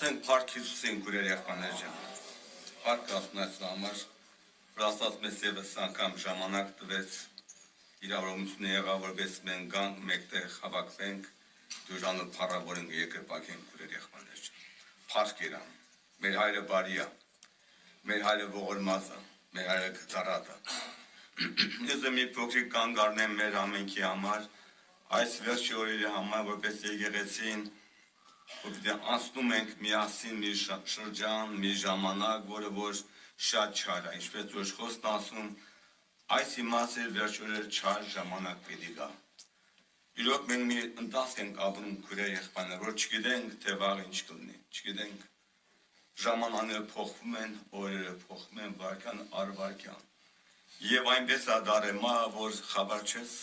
Sen park Hüseyin Kurer yakmanacağım. Park asmasına amar. Rasas mesele sankam jamanak dıvet. İravromusunu yağavur besmen gang mekte havakvenk. Dujanlı para varın yekir bakın Kurer yakmanacağım. Park İran. Merhale bariya. Merhale voğulmaza. Merhale kıtarada. Nizemi pokrik gangarnem meramenki amar. Այս վերջի օրերի համար որպես եկեղեցին անցնում ենք միասին մի շրջան, մի ժամանակ, որը որ շատ չար է, ինչպես որ խոսքն ասում, այս իմաստը վերջի օրեր չար ժամանակ պիտի գա։ Իրոք մենք մի ընթացք ենք ապրում քուրեր եղբայրներ, որ չգիտենք թե վաղ ինչ կլինի, չգիտենք ժամանակները փոխվում են, օրերը փոխվում են վարքան առ վարքան։ Եվ այնպես է դարեմա, որ խաբար չես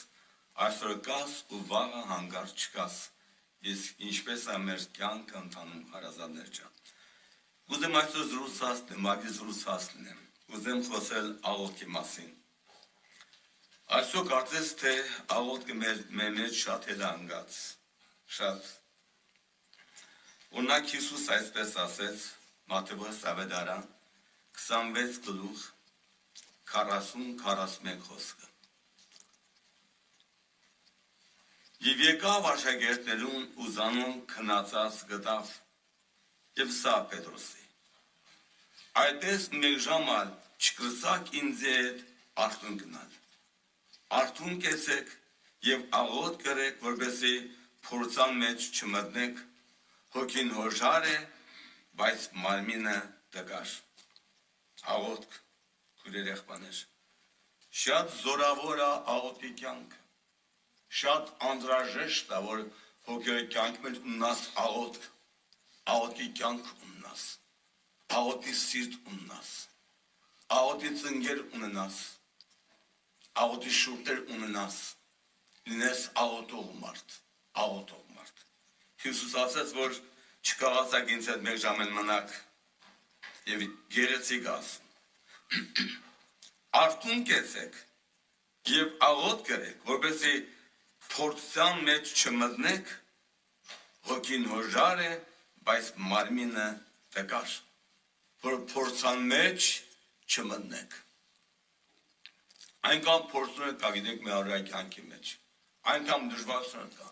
Այսօր կաս ու վաղը հանգարց չկաս, իսկ ինչպես է մեր կյանքը ընթանում հարազատներ ջան։ Ուզեմ այսօր զրուցած լինեմ, ագի զրուցած լինեմ, ուզեմ խոսել աղոթքի մասին։ Այսօր կարծես թե աղոթքը մեր մեջ շատ էլ հանգած, շատ։ Օրինակ Հիսուս այսպես ասեց Մատթեոս ավետարան 26 գլուխ 40-41 խոսքը։ Եվ եկավ աշակերտներուն ու զանուն քնածած գտավ եւ սա Պետրոսի այդպես մեկ ժամ ալ չկրսակ ինձ հետ արթուն գնալ արթուն կեցեք եւ աղոթ կրեք որպեսզի փորձան մեջ չմտնեք հոգին հոժար է բայց մարմինը դգար աղոթք քուրեր եղբայրներ շատ զորավոր է աղոթքի կյանքը Շատ անհրաժեշտ է, որ հոգևոր կյանքում ունենաս աղոթքի կյանք ունենաս, աղոթքի սիրտ ունենաս, աղոթքի ծնգեր ունենաս, աղոթքի շուրթեր ունենաս, լինես աղոթող մարդ։ Հիսուս ասաց, որ չկարողացաք ինձ հետ մեկ ժամ էլ մնաք եւ գեղեցիկ ասում։ Արթուն կեցեք եւ աղոթ կրեք, որպեսզի Փորձան մեջ չմտնեք, հոգին հոժար է, բայց մարմինը տկար, որ փորձան մեջ չմտնեք։ Այնքան փորձներ կա, գիտեք, մեր օրյա կյանքի մեջ, այնքան դժվարություններ կա,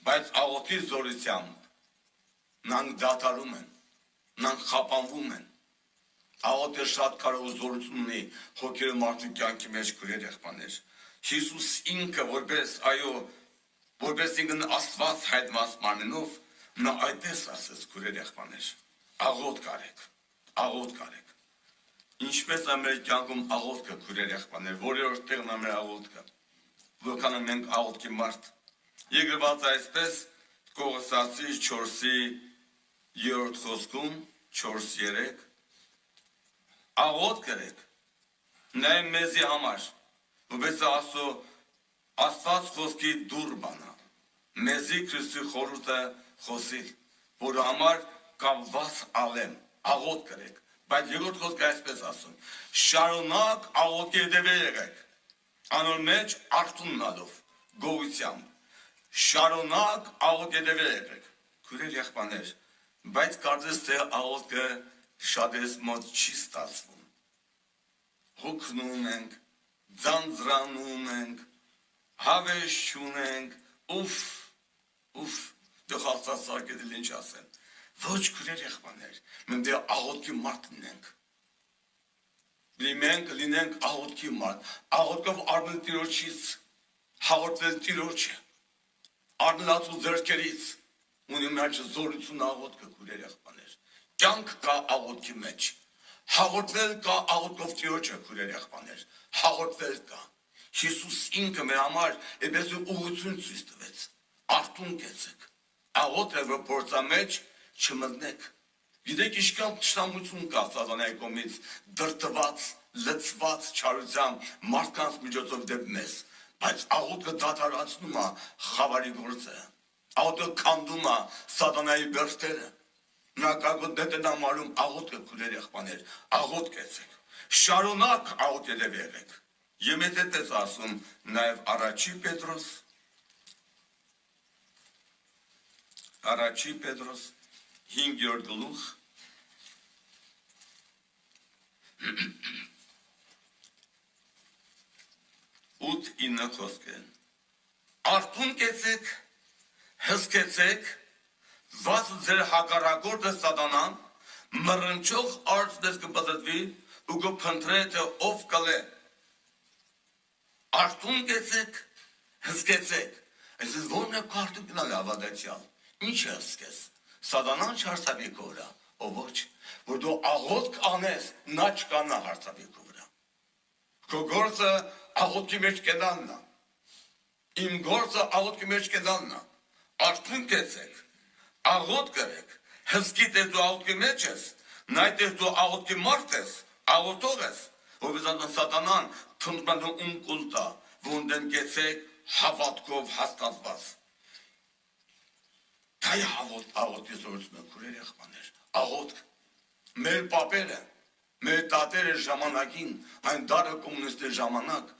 բայց աղոթքի զորությամբ նրանք դադարում են, նրանք խափանվում են։ Աղոթքը շատ կարող զորություն ունի հոգևոր մարդու կյանքի մեջ քուրեր եղբայրներ։ Հիսուս ինքը որպես ինքն Աստված հայտնված մարմինով նա այդպես ասեց քուրեր եղբայրներ աղոթ կարեք ինչպես է մեր կյանքում աղոթքը քուրեր եղբայրներ որերորդ տեղն է մեր աղոթքը որքան մենք աղոթքի մարդ եկրված այսպես Կողոսացի 4-ի 3 խոսքում 4-3 աղոթ կրեք նայ մեզի համար Որպես ասո Աստված խոսքի դուր բանա, մեզի Քրիստի խորհուրդը խոսիլ, որը համար կապված ալեմ, աղոթ կրեք, բայց երկրորդ խոսքը այսպես ասում, շարունակ աղոթքի հետևել եղեք, անոր մեջ արթուն մնալով, գոհությամբ, շարունակ աղոթքի հետևել եղեք, քուրեր եղբայրներ, բայց կարծես թե աղոթքը շատերս մոտ չի ստացվում, հոգնում ենք Ձանձրանում ենք, հավես չունենք, դու խաղցասարկել էլ ինչ ասեն, ոչ քուրեր եղբայրներ, մենք դե աղոթքի մարդ լինենք աղոթքի մարդ, աղոթքով առնել Տիրոջից, հաղորդվել Տիրոջը, առնելացու ձեռքերից, ունի մեջ զորություն աղոթքը քուրեր եղբայրներ, կյանք կա աղոթքի մեջ, հաղորդվել կա աղոթքով Տիրոջը քուրեր եղբայրներ, հաղորդվել կա։ Հիսուս ինքը մեր համար այդպես ուղղություն ցույց տվեց։ Արթուն կեցեք։ Աղոթը որ փորձա մեջ չմտնեք։ Գիտեք ինչքան ճշտամություն կա սատանայի կողմից դրտված, լցված չարությամբ մարդկանց միջոցով դեպ մեզ, բայց աղոթքը դադարացնում է խավարի գործը։ Աղոթքը քանդում է սատանայի բերդերը։ Նա կագոդետն ամարում աղոթքը քուրեր եղբայրներ, աղոթ կեցեք։ Շարունակ աղոթ եղեք։ Եվ մեծ այդպես ասում նաև առաջի Պետրոս 5-րդ գլուխ 8-9 խոսքեր։ Արթուն կեցեք, հսկեցեք, վաս ձեր հակառակորդը սատանան, մռնչող արծվես կպտտվի ու կփնտրե թե ով կլե։ Արթուն կեցեք, հսկեցեք։ Այսինքն ո՞րն է քարտուկ գնալ ավադացյալ։ Ինչ է հսկես։ Սատանան չարսավի քո վրա, ով ոչ, որ դու աղոթք անես, նա չկանա հարցավի քո վրա։ Քո գործը աղոթքի մեջ կենալն է։ Իմ գործը աղոթքի մեջ կենալն է։ Արթուն կեցեք, աղոթք կրեք, հսկի տես դու աղոթքի մեջ ես, նայտես դու աղոթքի մարդ ես, աղոթող ես, որովհետև սատանան թնդմանը ունկուլտա, ոնդեն կեցեք հավատքով հաստատված։ Դա է աղոթքի զորությունը, քուրեր եղբաներ, աղոթք։ Մեր պապերը, մեր տատերը ժամանակին, այն դարը կոմունիստի ժամանակ,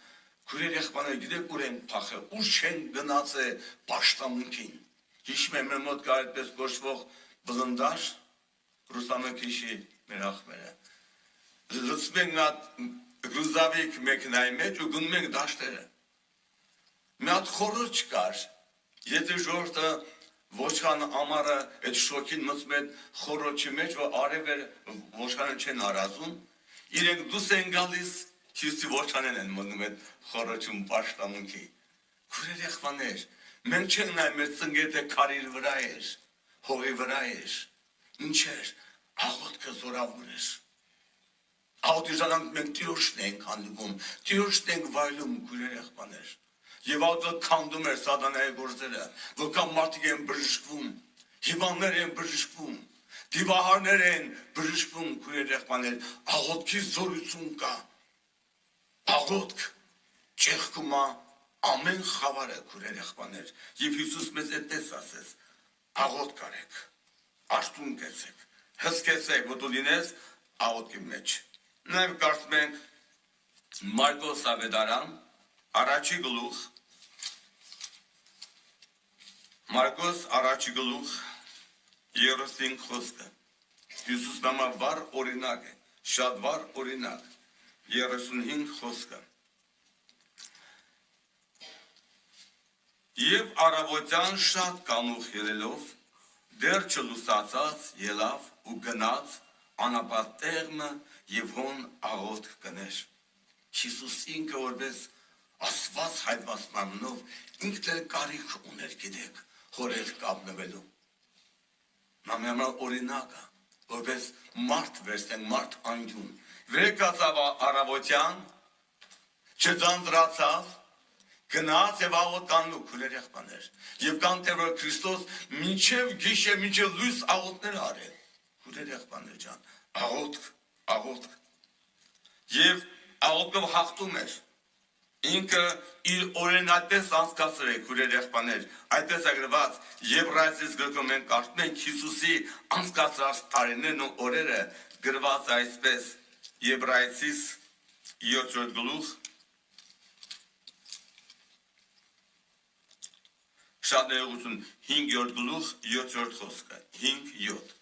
քուրեր եղբաներ գիտեք ուր են փախել, ուր չեն գնաց է պաշտամունքին։ Հիշում եմ մեր մոտ կար այդպես կոչվող բլնդաշ, ռուսամեքիշի մեր ախմերը։ Լծում ենք նա գրուզավիկ մեքենայի մեջ ու գնում ենք դաշտերը։ Մի հատ խորհուրդ չկար, եթե ժողովուրդը ոչխան ամառը այդ շոքին մտնում են խորհրդի մեջ, որ արևեր ոչխանը չեն արածում, իրենք դուրս են գալիս, հյուսի ոչխանեն են մտնում այդ խորհրդում պաշտամունքի։ Քուրեր եղբաներ, մենք չենք նայում մեր ծնգետը քարիր վրա էր, հողի վրա էր, ինչ էր, աղոթքը զորավոր էր։ Աղոթի ժամանակ մենք Տիրոջն ենք հանդիպում, Տիրոջն ենք վայելում, քուրեր եղբաներ։ Եվ աղոթքը քանդում էր սատանայի գործերը, որքան մարդիկ են բժշկվում, հիվանդներ են բժշկվում, դիվահարներ են բժշկվում, քուրեր եղբաներ, աղոթքի զորություն կա։ Աղոթք ճեղքում է ամեն խավարը, քուրեր եղբաներ, եւ Հիսուս մեզ այդպես ասեց. աղոթք արեք, արթուն կեցեք, հսկեցեք, որ դու լինես աղոթքի մեջ։ Նաև կարծում ենք Մարկոս ավետարան, առաջի գլուխ, Մարկոս առաջի գլուխ 35 խոսքը։ Հիսուս նամա վառ օրինակ է, շատ վառ օրինակ, 35 խոսքը։ Եվ առավոտյան շատ կանուխ ելելով, դեռ չլուսացած ելավ ու գնաց անապատեղմը եւ հոն աղոթք կներ։ Հիսուս ինքը որպես ասված հայտնված մարմնով ինքն էլ կարիք ուներ, գիտեք, հորեր կապնվելու։ Նա մի օրինակ է, որպես մարդ վերցնենք, մարդ անկյուն։ Վերեկացավ առավոտյան, չձանձրացավ, գնաց եւ աղոթք անում, քուրեր եղբաներ։ Եվ կան թե որ Քրիստոս մինչև գիշեր, մինչև լույս աղոթքներ արել։ Քուրեր եղբաներ ջան, աղոթք։ Եվ աղոթքով հաղթում էր։ Ինքը իր օրենատես անցկացրել է, քուրեր եղբաներ, այդպես է գրված Եբրայեցիս գրքում մենք կարդում ենք Հիսուսի անցկացրած տարիներն ու օրերը գրված այսպես Եբրայեցիս 7-րդ գլուխ շատ ներողություն 5-րդ գլուխ 7-րդ խոսքը 5-7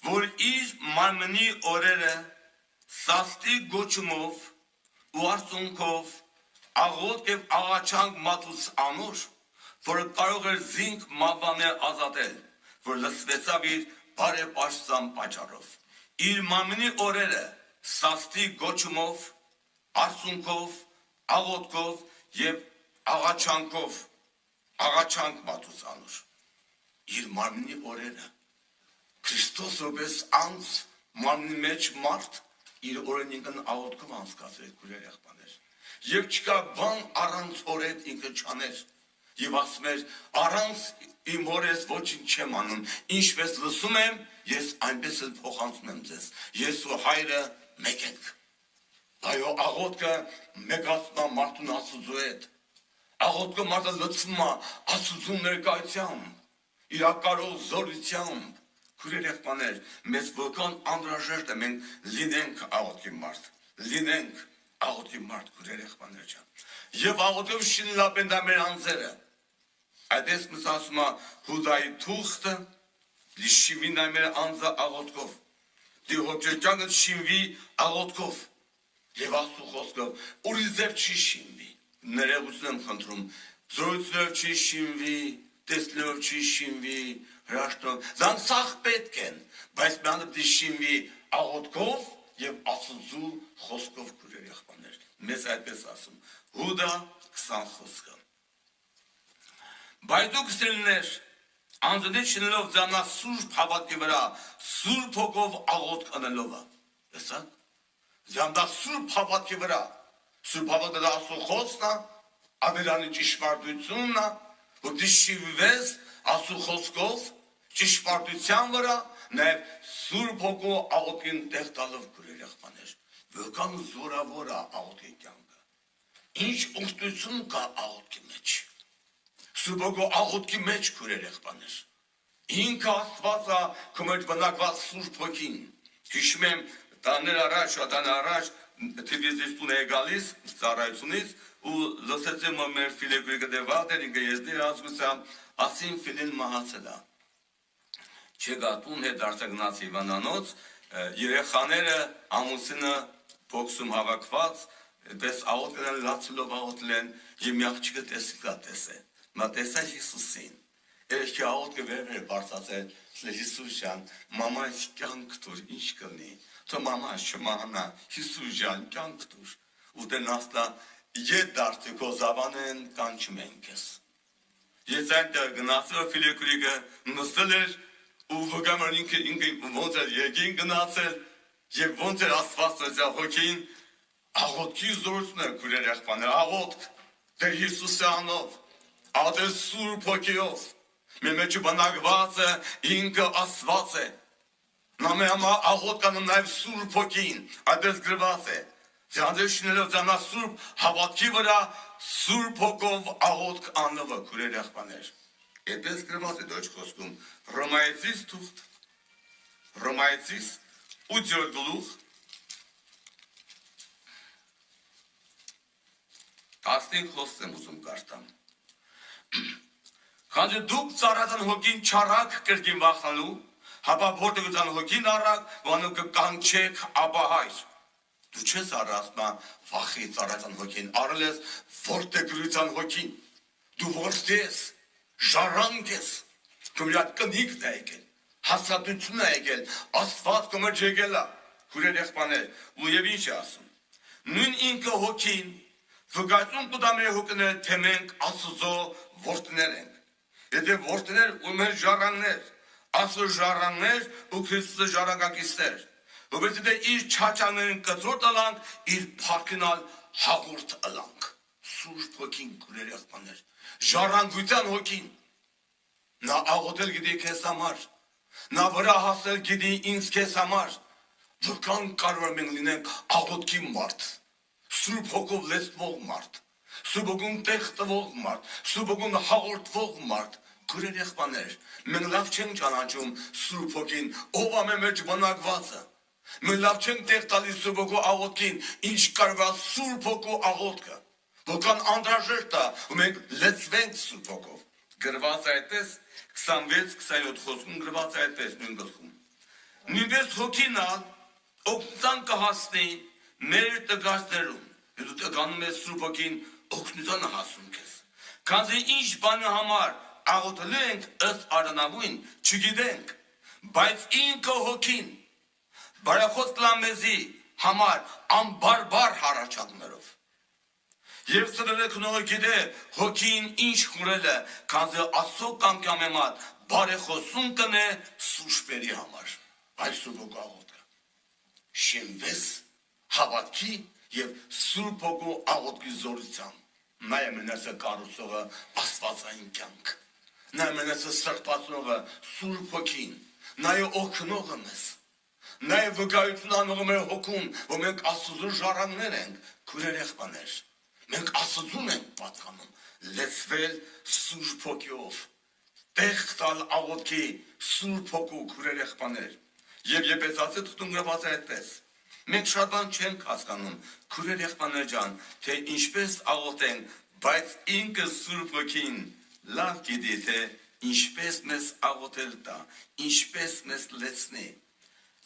որ իր մարմնի օրերը սաստի գոչումով ու արցունքով աղոթք եւ աղաչանք մատուց անոր, որ կարող էր զինք մավաներ ազատել, որ լսվեցավ իր բարեպաշտության պատճառով։ Իր մարմնի օրերը սաստի գոչումով, արցունքով, աղոթքով եւ աղաչանքով, աղաչանք մատուց անոր։ Իր մարմնի օրերը Քրիստոս որպես անձ մարմնի մեջ մարդ իր օրենքն աղոթքով անցկացրել քուրեր եղբաներ։ Եվ չկա բան առանց օրեդ ինքը չաներ։ Եվ ասում էր, առանց իմ հորես ոչինչ չեմ անում, ինչպես լսում եմ, ես այնպես էլ փոխանցում եմ ձեզ։ Ես ու հայրը մեկ ենք։ Այո, աղոթքը մեծացնում է մարդուն Աստծու հետ։ Աղոթքը մարդը լցվում է Աստծու ներկայությամբ, իրակարող զորությամբ։ Քուրեր եղբաներ, մեզ որքան անհրաժեշտ է մենք լինենք աղոթքի մարդ, լինենք աղոթքի մարդ, քուրեր եղբաներ ջան։ Եվ աղոթքով շինլապեն դա մեր անձերը։ Այդպես մս ասում է Հուդայի թուղթը Դիշիմի նայմերը անձա աղոտքով, դի հոճեճանգը շիմվի աղոտքով, և ասու խոսքով, ուրի ձև չի շիմվի, ներեղություն եմ խնդրում, զորությունով չի շիմվի, տեսնելով չի շիմվի, հրաշքով, դան սաղ պետք են, բայց մյանը դի շիմվի աղոտքով և ասուձու խոսքով կուրեր եղբաներ, մեզ այդպես ասում, հուդա 20 խոսքը, բայց դուք սելներ, անձնից շնելով ձանա սուրբ հավատքի վրա, սուրբ հոգով աղոտք անելով, տեսակ, ձանա սուրբ հավատքի վրա, սուրբ հավատքը դա ասու խոսքն է, ավերանի ճշմարտությունն է, որ դիշիվվես ասու խոսքով, ճշմարտության վրա, նաև սուրբ հոգու աղոտքին տեղ տալով կուրեր եղբաներ, որքան զորավոր է աղոտքի կյանքը, ինչ ուխտություն կա աղոտքի մեջ, սուրբ հոգու աղոտքի մեջ կուրեր եղբաներ, ինքը Աստված է քո մեջ բնակված սուրբ հոգին, հիշում եմ տաներ առաջ, շատան առաջ, թիվիզից տուն է գալիս, ծառայությունից, ու լսեցեմ մեր ֆիլեկուրիկը դեվատեր, ինքը եզդիր ազգությամբ, ասին ֆիլին մահացել է, չեգատուն հետ արձագնաց Հիվանանոց, երեխաները ամուսինը բոքսում հավաքված, պես աղոտել են, լացելով աղոտել են, և մի աղջիկը տեսիկա տեսե, մա տեսա Հիսուսին, երեքի աղոտքը վերվեր բարձացել, Հիսուս ջան, մամայս կյանք տուր, ինչ կլնի, թո մամայս չմահանա, Հիսուս ջան, կյանք տուր, ու դեն ասլա, ետ դարձի քո զավանեն կանչում են կես, ես այնտեղ գնացել ֆիլեկուրիկը նստել էր, ու վգամար ինքը ոնց էր եկին գնացել, և ոնց էր Աստված նոյցյալ հոգին, աղոտքի զորություն է կուրեր եղբաներ, աղոտք, դեր Հիսուսի անով, ադեր սուրբ հոգիով, մեր մեջը բնակված է, ինքը Աստված է, նա մեր համար աղոտ կանում նաև սուրբ հոգին, այդպես գրված է, ձանձեր շինելով ձանա սուրբ հավատքի վրա, սուրբ հոգով աղոտք անլովը կուրեր եղբաներ, այդպես գրված է դոչ խոսքում, Ռոմայեցիս թուղթ, Ռոմայեցիս 8 գլուխ, 15 խոսք եմ ուզում կարդամ, քանզի դուք ծառայության հոգին չարակ կրկին վախանալու, հապա որտեղության հոգին առակ, wannu կկանչեք Աբահայր, դու չես առասմա վախի ծառայության հոգին, առել ես որտեղության հոգին, դու որդի ես, ժառանգ ես, կմիատ կնիքն է եկել, հասարատություն է եկել, Աստված կմեջ եկել է, հուրեր եղբաներ, ու և ինչ է ասում, նույն ինքը հոգին, վկայություն կտա մեր հոգիները, թե մենք Աստծո որդիներ ենք, եթե որդիներ ու մեր ժառանգներ, Աստծո ժառանգներ ու Քրիստոսի ժառանգակիցներ, որպես եթե իր չաչաներին կծորդ ըլանք, իր փառքինալ հաղորդ ըլանք, սուրբ հոգին կուրեր եղբաներ, ժառանգության հոգին, նա աղոտել գիտի քեզ համար, նա վրա հասել գիտի ինձ քեզ համար, որքան կարող մենք լինենք աղոտքի մարդ, սուրբ հոգով լեցվող մարդ, սուրբ հոգուն տեղ տվող մարդ, սուրբ հոգուն հաղորդվող մարդ, կուրեր եղբաներ, մենք լավ չենք ճանաչում սուրբ հոգին, ով ամեն մեջ բնակվածը, մենք լավ չենք տեղ տալիս սուրբ հոգու աղոտքին, ինչ կարող է սուրբ հոգու աղոտքը, որքան անհրաժեշտ է, ու մենք լեցվենք սուրբ հոգով, գրված այդպես 26-27 խոսքում գրված այդպես նույն գլխում, նույնպես հոգին օգնության կհասնի մեր տգածներում, դու տգանում ես սուրբ հոգին օգնությանը հասում քեզ, քանզի ինչ բանի համար աղոթելու ենք ըստ արժանավուն չգիտենք, բայց ինքը հոգին բարեխոս կլա մեզի համար անբարբար հառաչանքներով, և սրերը քնողը գիտե հոգին ինչ խուրել է, քանզի Աստծո կամքի համեմատ բարեխոսում կնե սուրբերի համար, այս սուրբ հոգու աղոթքը, շինվես հավատքի և սուրբ հոգու աղոթքի զորությամբ, նա է մենեսը կառուցողը աստվածային կյանք, նա է մենեսը սրբացնողը սուրբ հոգին, նա է օգնողը մեզ, նա է վկայություն անողը մեր հոգում, որ մենք Աստծո ժառանգներ ենք, քուրեր եղբաներ, մենք Աստծուն ենք պատկանում, լեցվել սուրբ հոգիով, տեղ տալ աղոթքի սուրբ հոգու քուրեր եղբաներ, և Եփեսացի թղթում գրված է այդպես, մենք շատ բան չենք հասկանում, քուրեր եղբաներ ջան, թե ինչպես աղոթենք, բայց ինքը սուրբ հոգին լավ գիտի, թե ինչպես մեզ աղոթել տա, ինչպես մեզ լեցնի։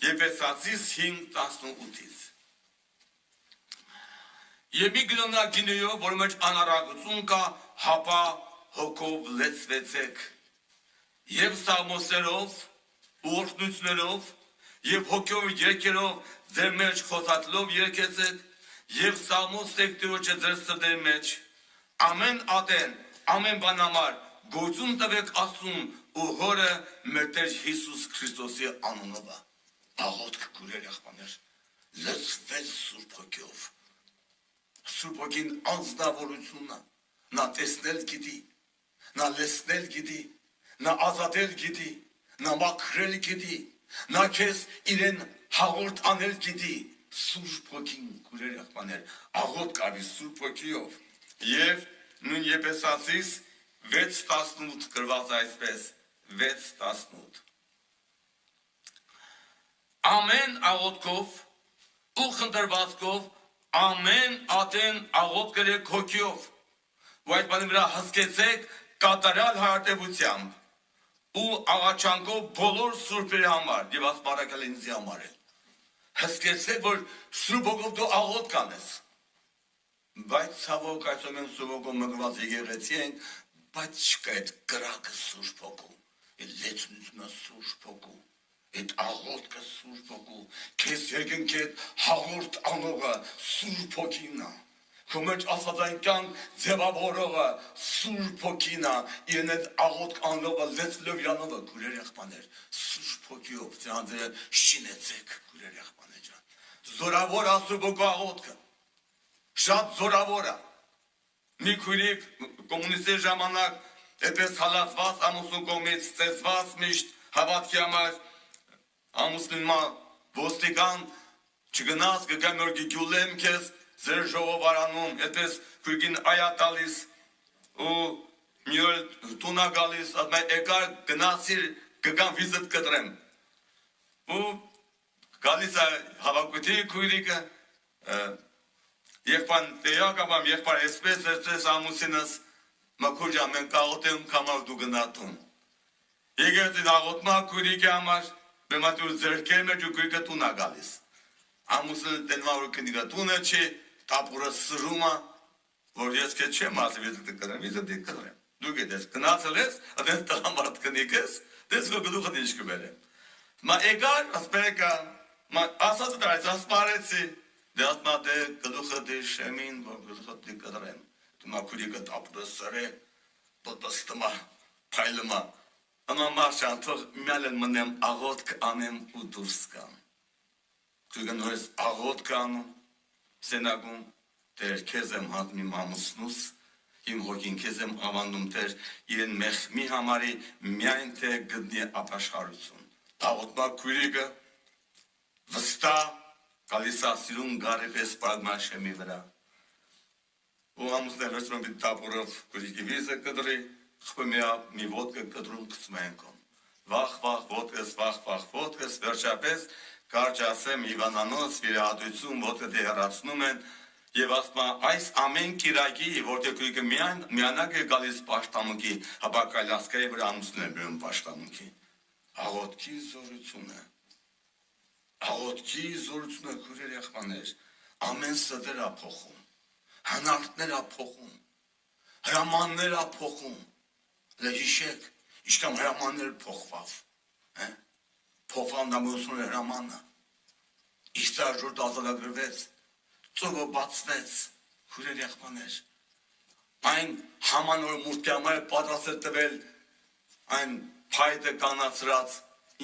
Եփեսացիս 5:18-ից։ Եվ մի գնոնակինեյով, որ մեջ անարագություն կա, հապա հոգով լեցվեցեք, և սաղմոսերով, ուղորտնություններով, և հոգով երկերով ձեր մեջ խոսածլով երկեցեք, և սաղմոսեք Տիրոջը ձեր սրտերի մեջ, ամեն ատեն, ամեն բան համար, գործուն տվեք Աստծուն ու Հորը մեր Տեր Հիսուս Քրիստոսի անունով։ Աղոթք քուրեր եղբայրներ, լցվել Սուրբ Հոգով։ Սուրբ Հոգին անձնավորությունն է, նա տեսնել գիտի, նա լսնել գիտի, նա ազատել գիտի, նա մաքրել գիտի, նա քեզ իրեն հաղորդ անել գիտի։ Սուրբ Հոգին քուրեր եղբայրներ, աղոթք արի Սուրբ Հոգիով։ Եվ նույն Եփեսացիս 6:18 գրված այսպես, 6:18 Ամեն աղոթքով ու խնդրվածքով ամեն ատեն աղոթք գրեք հոգիով, ու այդ բանի վրա հսկեցեք կատարյալ հարատևությամբ ու աղաչանքով բոլոր սուրբերի համար եւ ասպարակալ ինձի համար էլ։ Հսկեցեք, որ Սուրբ Հոգով դու աղոթք անես։ Բայց ցավոք այսօր մենք Սուրբ Հոգով մգված եկեղեցի ենք, բայց չկա այդ կրակը Սուրբ Հոգու, այդ լեցունությունը Սուրբ Հոգու, այդ աղոթքը Սուրբ Հոգու, քեզ եկենք այդ հաղորդ անողը Սուրբ Հոգին է, քո մեջ աստվածային ձևավորողը Սուրբ Հոգին է, իրեն այդ աղոթք անողը լեցվելով իրանովը, քուրեր եղբայրներ, Սուրբ Հոգիով դրանց շինեցեք, քուրեր եղբայրներ ջան, զորավոր է Սուրբ Հոգու աղոթքը, շատ զորավոր է։ Մի քույրիկ կոմունիստի ժամանակ այդպես հալածված ամուսնու կողմից ծեծված միշտ հավատքի համար ամուսնուը ոստիկան չգնաց գգա մեր գյուլեմ քեզ ձեր ժողովարանում այդպես քույրիկին այա տալիս ու մի օր տունա գալիս ասում է եկար գնացիր գգամ վիզիտ կտրեմ ու գալիս է հավաքույթի քույրիկը Եղբան տեղակապամ, եղբար այսպես ամուսինս մաքուր ջան, մենք աղոթենք համար դու գնատուն։ Եկեղեցին աղոթմա քույրիկի համար, բեմատուր ձեռքերի մեջ ու քույրիկը տուն է գալիս։ Ամուսինը տենվա որ կնիկը տունը չի, տապուրը սրում է, որ ես քեզ չեմ ասի վիզիտը կտրեմ, վիզիտը կտրեմ։ Դու գիտես, գնացել ես, այդպես տղամարդ կնիկես, դες քո գլուխը ինչ կբերեմ։ Մա եկար, ասպերեկա, ասած դրայց, ասպարեցի Դեասմա դե գլուխը դե շեմին, որ գլուխը դե կտրեմ, դու մաքուրիկը տապուրը սրե, բտստմա, պայլմա, անամար շանթող միալ են մնեմ աղոտք անեմ ու դուրս կան։ Քույրիկը նորից աղոտք անում, սենագում, դեր քեզ եմ հատմի մամուսնուս, իմ հոգին քեզ եմ ավանդում դեր իրեն մեղմի համարի միայն թե գտնի ապաշխարություն։ Աղոտմա քույրիկը վստահ Կալիսասիրուն գարեպես պարագմաշեմի վրա։ Ու ամուսներ վերցնում բիտ տապուրով քույրիկի վիզը կտրի, խփում մի ոտկը կտրում գցում ենքոն։ Վախ ոտքս, վերջապես կարճ ասեմ Իվանանոց վիրահատություն ոտքը դեղացնում են եւ ասում այս ամեն կիրակի, որտեղ քույրիկը միանակ է գալիս պաշտամունքի, հապա կայլասկայի վրա ամուսնն է բերում պաշտամունքի։ Աղոթքի զորությունը Աղոթքի զորությունը քույրեր եղբայրներ, ամեն սդեր է փոխում, հնարքներ է փոխում, հրամաններ է փոխում, հիշեք, ինչքան հրամաններ փոխվավ, փոխվավ նամոսունի հրամանը, Իսրայել ազատագրվեց, ծովը բացվեց, քույրեր եղբայրներ, այն Haman որ մուտքի համար պատրաստ է տվել, այն փայտը կանացրած,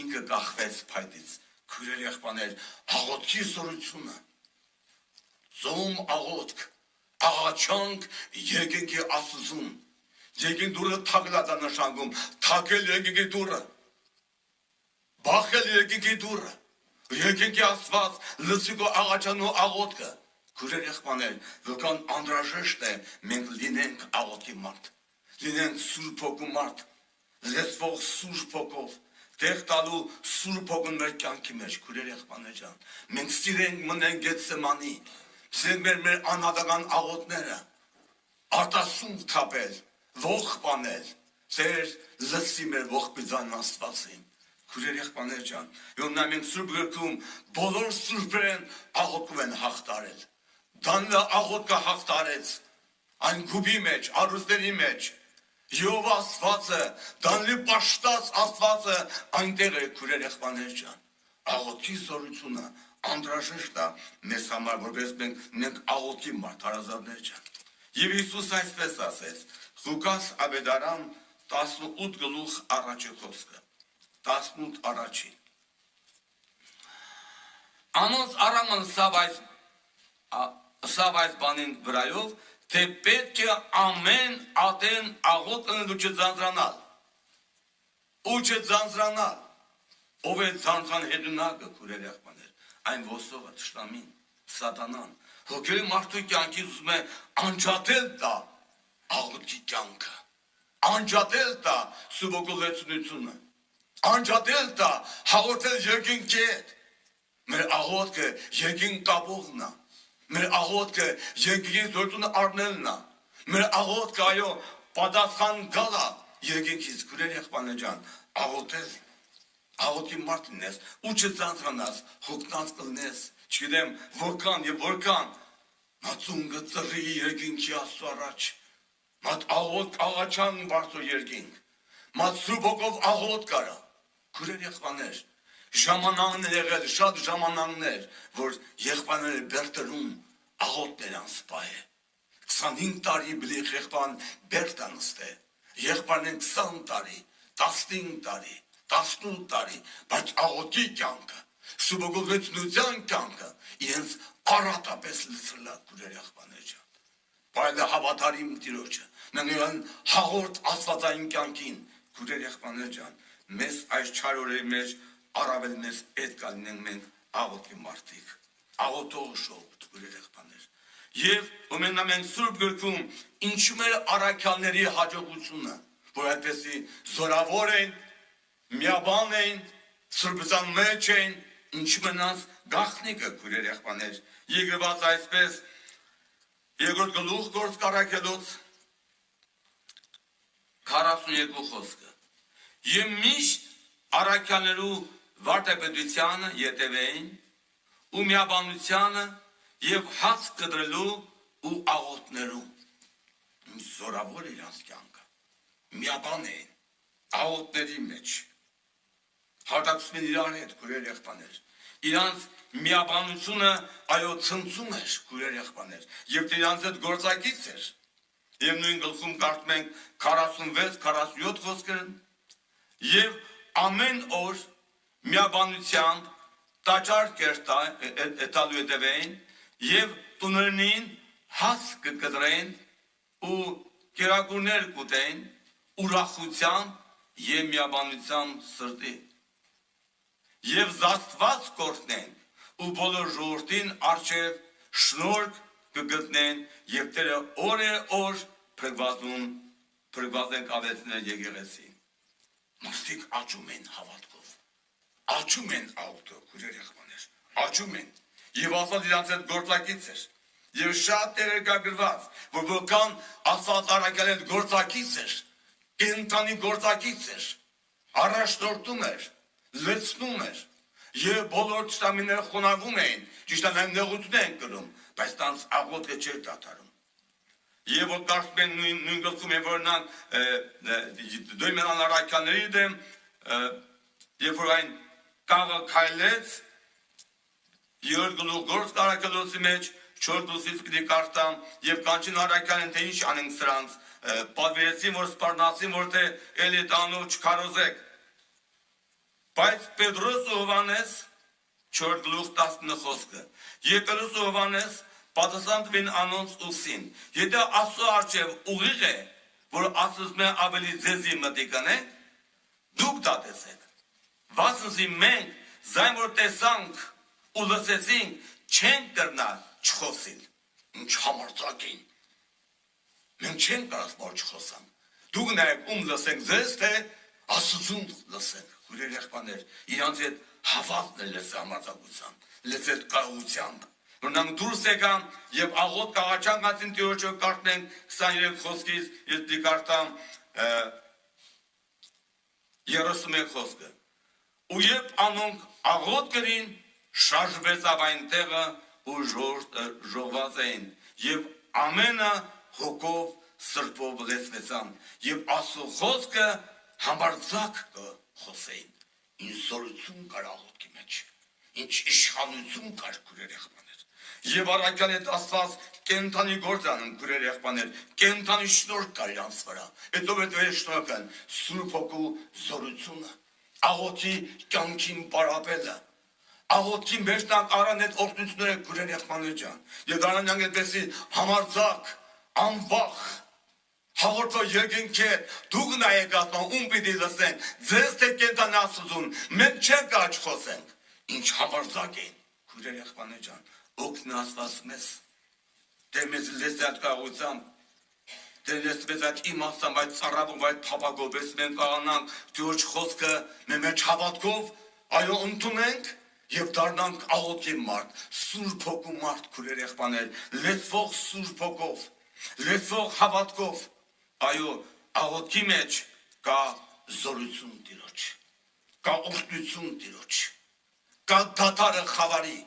ինքը կախվեց փայտից։ Քույրեր եղբայրներ, աղոթքի զորությունը, ծոմ աղոթք, աղաչանք եկենքի Աստծուն, եկեն դուրը թակլած է նշանգում, թակել եկենքի դուրը, բախել եկենքի դուրը, եկենքի Աստված, լսիկո աղաչանու աղոթքը, քույրեր եղբայրներ, որքան անհրաժեշտ է մենք լինենք աղոթքի մարդ, լինենք Սուրբ Հոգու մարդ, լեցվող Սուրբ Հոգով, Տեղ տալու Սուրբ Հոգուն մեր կյանքի մեջ, քույրեր եղբայրներ ջան, մենք սիրենք մնենք Գեթսեմանի, սիրենք մեր անհատական աղոթները, արտասուք թափել, ողջ բանել, Ձեր լսի մեր ողբիզան Աստվածին։ Քուրեր եղբայրներ ջան, յոմնա մենք սուրբ գրքում բոլոր սուրբերեն աղոթում են հաղթարել։ Դանլը աղոթքը հաղթարեց այն գուբի մեջ, արուստերի մեջ։ Եհովա Աստվածը, դանլի պաշտած Աստվածը այնտեղ է քուրեր եղբայրներ ջան։ Աղոթքի զորությունը անդրաժեշտ է մեզ համար, որպես մենք աղոթքի մարդարազատներ ջան։ Եվ Հիսուս այսպես ասեց. Ղուկաս Ավետարան 18 գլուխ առաջի խոսքը։ 18 առաջի։ Անոնց առաման սավ այս բանին վրայով, թե պետք է ամեն ատեն աղոթքն ու չձանձրանալ։ Ու չձանձրանալ։ Ով է ձանձրան հեղինակը, քուրեր եղբայրներ, այն ոսողը, թշնամին, սատանան, հոգևոր մարդու կյանքից ուզում է անջատել տա աղոթքի կյանքը, անջատել տա սուբոգողեցունությունը, անջատել տա հաղորդել երկինքի հետ։ Մեր աղոթքը երկին կապողն է, մեր աղոթքը երկինքի զորությունը առնելն է, մեր աղոթքը այո պատասխան գալա երկինքից, քուրեր եղբայրներ ջան, աղոթել, աղոթքի մարդ լինես, ու չձանձրանաս, հոգնած կլինես, չգիտեմ որքան եւ որքան մածունգը ծռի երկինքի Աստծո առաջ, մատ աղոթք աղաչան բարձր երկինք, մատ սուրբոգով աղոթք կարա, քուրեր եղբայրներ, ժամանակներ եղել, շատ ժամանակներ, որ եղբայրները բերտերում աղոթներ անսպահ է, 25 տարի բլիխ եղբան բերտ անստե, եղբայրներն 20 տարի, 15 տարի, 18 տարի, բայց աղոթքի կյանքը, սուբոգողեցնության կյանքը, իրենց առատապես լցրել է քուրեր եղբայրներ ջան։ Բայց հավատարիմ Տիրոջը, նրան հաղորդ աստվածային կյանքին, քուրեր եղբայրներ ջան, մեզ այս չար օրերի մեջ առավել մեզ պետք է լինենք մենք աղոթքի մարդիկ, աղոթող ժողովուրդ, քուրեր եղբայրներ։ Եվ մենք սուրբ գրքում ինչու մեր առաքյալների հաջողությունը, որ այդպեսի զորավոր են, միաբան են, սրբության մեջ են, ինչու մնաց գաղտնիքը քուրեր եղբայրներ։ Եկված այսպես երկրորդ գլուխ գործ առաքելոց 42 խոսքը։ Եվ միշտ առաքյալներու վարդապետությանը ետևեին ու միաբանությանը եւ հաց կտրելու ու աղոթներու։ Զորավոր իրանց կյանքը։ Միաբան էին աղոթների մեջ։ Հարտակցում են իրար հետ, քուրեր եղբայրներ։ Իրանց միաբանությունը այո ցնցում էր, քուրեր եղբայրներ, եւ իրանց հետ գործակից էր։ Եվ նույն գլխում կարդում ենք 46-47 խոսքերը, եւ ամեն օր միաբանությամբ տաճար կերտալու հետևեին եւ տուներնին հաց կկտրեին ու կերակուրներ կուտեին ուրախությամբ եւ միաբանությամբ սրտի եւ զաստված կորտնեն ու բոլոր ժողովրդին արչեւ շնորհք կգտնեն եւ Տերը օր փրկվածեն կավեցնել եկեղեցին։ Մարդիկ աճում են հավատքով, աճում են աղոթքով, քուրեր եղբայրներ, աճում են եւ Աստված իրանց հետ գործակից էր եւ շատ տեղեր կա գրված, որ որքան Աստված առաքյալ հետ գործակից էր, կենտանի գործակից էր, առաջնորդում էր, լցնում էր եւ բոլոր տշտամիները խոնարհվում էին, ճիշտ է նեղություն են կրում, բայց տանց աղոթքը չէր դադարում։ Եվ որ կարծում են նույն գլխում են որ նրանք դույմենան առաքյալների դեմ, երբ որ այն կաղը քայլեց, երրորդ գլուխ գործ առաքյալոցի մեջ, չորրորդ գլուխից պիտի կարդամ եւ կանչին առաքյալին թե ինչ անենք սրանց, պատվիրեցին որ սպառնացին որ թե էլի տանու չքարոզեք։ Բայց Պետրոս ու Հովհաննես չորրորդ գլուխ 19 խոսքը։ Եվ Պետրոս ու Հովհաննես պատասխան տվին անոնց ուսին. Եթե Աստծո առջև ուղիղ է, որ Աստծո մե ավելի ձեզի մտիկան է, դուք դա տեսեք։ Վասնզի մենք զայն որ տեսանք ու լսեցինք, չենք կրնա չխոսիլ։ Ինչ համարձակ են։ Մենք չենք կարող որ չխոսանք։ Դուք նայեք ում լսենք ձեզ, թե Աստծուն լսենք։ Քուրեր եղբայրներ, իրանց հետ հավատն է լսել համարձակությամբ, լսել կարողությամբ։ Որնանք դուրս եկան եւ աղոթ կաղաչան գացին Տիրոջը կարդնենք 23 խոսքից, ես դի կարդամ 31 խոսքը։ Ու երբ անոնք աղոտ կրին, շարժվեցավ այն տեղը ու ժողված էին, եւ ամենը հոգով սրբով լեցվեցան, եւ Աստծո խոսքը համարձակ խոսեին։ Ինչ զորություն կար աղոթքի մեջ, ինչ իշխանություն կար քուրեր եղբաներ։ Եվ առաքյալ հետ Աստված կենթանի գործ անում քուրեր եղբաներ, կենթանի շնորհք կար իրանց վրա։ Հետո վերջ շնորհքն Սուրբ Հոգու զորությունը, աղոթի կյանքին բարապելը, աղոթքի մեջ առան այդ օրհնությունները քուրեր եղբաներ ջան։ Եվ դրանք այդպեսի համարձակ, անվախ հաղորդող երկինքետ, դուք նայեք ասում, ում պիտի լսենք, ձեզ թե կենթանի Աստծուն, մենք չենք աչ խոսենք, ինչ համարձակ էին, քուրեր եղբաներ ջան, օգնի Աստված մեզ, դե մեզ լսած կարողությամբ, դե լսած այդ իմաստությամբ, այդ ծառայով, այդ փափագով, ես մենք կարողանանք Տիրոջ խոսքը մեր մեջ հավատքով, այո ընդունենք եւ դառնանք աղոթքի մարդ, Սուրբ Հոգու մարդ, քուրեր եղբաներ, լեցվող Սուրբ Հոգով, լեցվող հավատքով, այո, աղոթքի մեջ կա զորություն Տիրոջ, կա օրհնություն Տիրոջ, կա դատարը խավարի,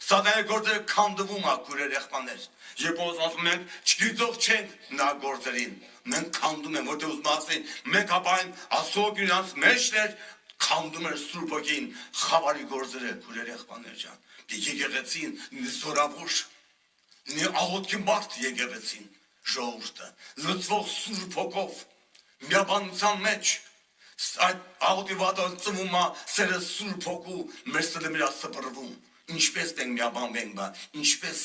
սատանայի գործերը քանդվում է քուրեր եղբաներ, երբ ասում ենք չգիտող չենք նա գործերին, մենք քանդում ենք, որտեղ ուզում ասեն, մենք ապայն Աստծո գինանց մեջներ քանդում էր Սուրբ Հոգին խավարի գործերը քուրեր եղբաներ ջան, եկեղեցին զորավոր, աղոթքի մարդ եկեղեցին ժողովուրդը, լցվող Սուրբ Հոգով, միաբանության մեջ, այդ աղոթի վատը ծնվում է սերը Սուրբ Հոգու մեր սրտը սփռվում, ինչպես ենք միաբանվենք, ինչպես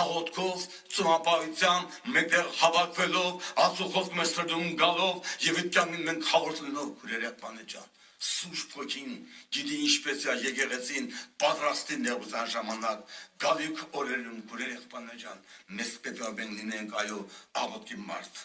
աղոթքով, ծնապահությամբ, մեկտեղ հավաքվելով, Աստծո խոսքը մեր սրտում գալով եւ այդ կյանքին մենք հաղորդելով քուրեր եղբաներ ջան, Սուրբ Հոգին գիտի ինչպես է եկեղեցին պատրաստի նեղության ժամանակ գալիք օրերում քուրեր եղբաներ ջան, մեզ պետք է լինենք այո աղոթքի մարդ,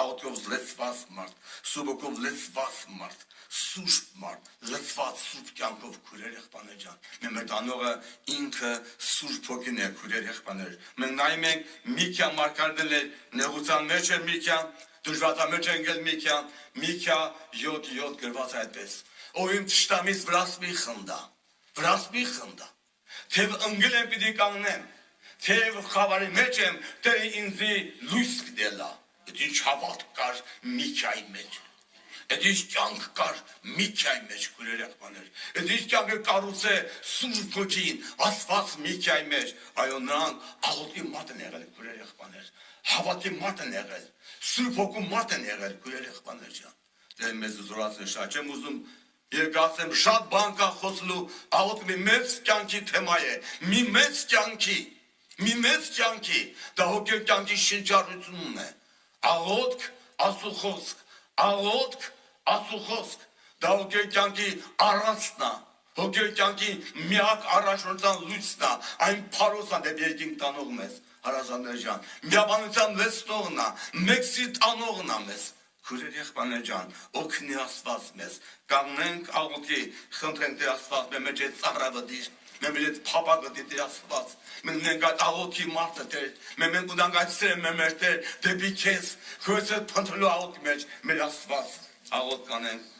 աղոթքով լեցված մարդ, Սուրբ Հոգով լեցված մարդ, Սուրբ մարդ, լեցված Սուրբ կյանքով քուրեր եղբաներ ջան, մեր տանողը ինքը Սուրբ Հոգին է քուրեր եղբաներ, մենք նայում ենք Միքիա մարգարեներ նեղության մեջ է Միքիա, դժվարամեջ engel Միքիա 7 գրված այդպես, ով իմ թշնամիս վրաս մի խնդա, թեև ընկել եմ պիտի կանգնեմ, թեև խավարի մեջ եմ, Տերը ինձի լույս պիտի լա, այդ ինչ հավատք կար Միքիայի մեջ, այդ ինչ կյանք կար Միքիայի մեջ քուրեր եղբաներ, այդ ինչ կյանքը կառուցե Սուրբ Հոգին, Աստված Միքիայի մեջ, այո նրանք աղոթքի մարդ են եղել քուրեր եղբաներ, հավատքի մարդ են եղել, Սուրբ Հոգու մարդ են եղել քուրեր եղբաներ ջան, դե մեզ զորացնել շատ չեմ ուզում, երկացեմ շատ բան կա խոսելու, աղոթքը մի մեծ կյանքի թեմա է, մի մեծ կյանքի, դա հոգի կյանքի շնչառությունն է, աղոթք Աստծո խոսք, աղոթք Աստծո խոսք, դա հոգի կյանքի առանցքն է, հոգի կյանքի միակ առաջնորդության լույսն է, այն փարոսն է դեպի երկինք տանող մեզ, հարազատներ ջան, միաբանության լեցնողն է, մեծի տանողն է մեզ, քուրեր եղբաներ ջան, օգնի Աստված մեզ, կանգնենք աղոթքի, խնդրենք Տեր Աստված մեր մեջ այդ ծառայը դիր, մեր մեջ այդ փափագը դիր Աստված, մենք ենք այդ աղոթքի մարդը Տեր, մենք ունենք այդ սերը մեր Տեր, դեպի քեզ, քեզ հետ փնտրելու աղոթքի մեջ, մեր Աստված, աղոթ կանենք